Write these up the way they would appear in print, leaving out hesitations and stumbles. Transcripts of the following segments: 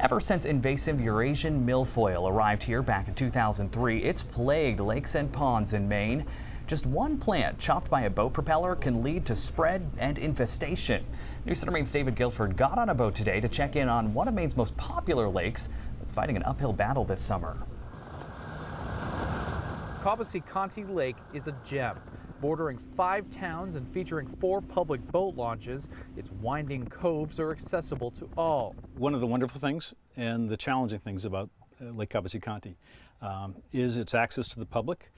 Ever since invasive Eurasian milfoil arrived here back in 2003, it's plagued lakes and ponds in Maine. Just one plant chopped by a boat propeller can lead to spread and infestation. News Center Maine's David Guilford got on a boat today to check in on one of Maine's most popular lakes that's fighting an uphill battle this summer. Cobbosseecontee Lake is a gem. Bordering 5 towns and featuring 4 public boat launches, its winding coves are accessible to all. One of the wonderful things and the challenging things about Lake Cobbosseecontee is its access to the public.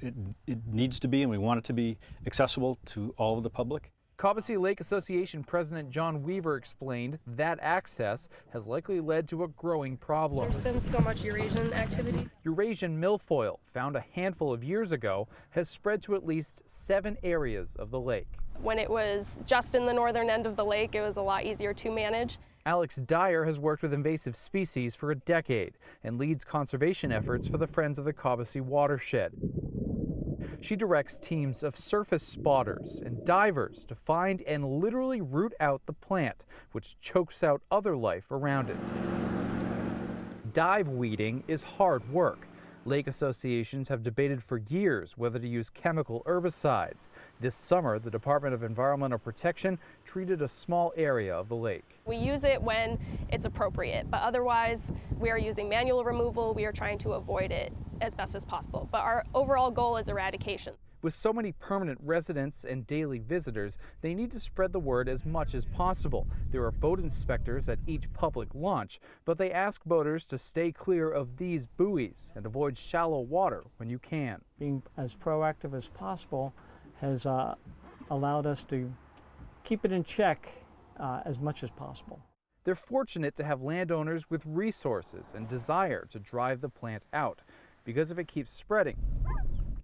It needs to be, and we want it to be, accessible to all of the public. Cobbossee Lake Association President John Weaver explained that access has likely led to a growing problem. There's been so much Eurasian activity. Eurasian milfoil, found a handful of years ago, has spread to at least 7 areas of the lake. When it was just in the northern end of the lake, it was a lot easier to manage. Alex Dyer has worked with invasive species for a decade and leads conservation efforts for the Friends of the Cobbossee watershed. She directs teams of surface spotters and divers to find and literally root out the plant, which chokes out other life around it. Dive weeding is hard work. Lake associations have debated for years whether to use chemical herbicides. This summer, the Department of Environmental Protection treated a small area of the lake. We use it when it's appropriate, but otherwise we are using manual removal. We are trying to avoid it as best as possible, but our overall goal is eradication. With so many permanent residents and daily visitors, they need to spread the word as much as possible. There are boat inspectors at each public launch, but they ask boaters to stay clear of these buoys and avoid shallow water when you can. Being as proactive as possible has allowed us to keep it in check as much as possible. They're fortunate to have landowners with resources and desire to drive the plant out, because if it keeps spreading,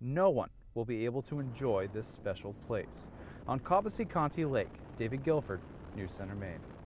no one will be able to enjoy this special place. On Cobbosseecontee Lake, David Guilford, News Center, Maine.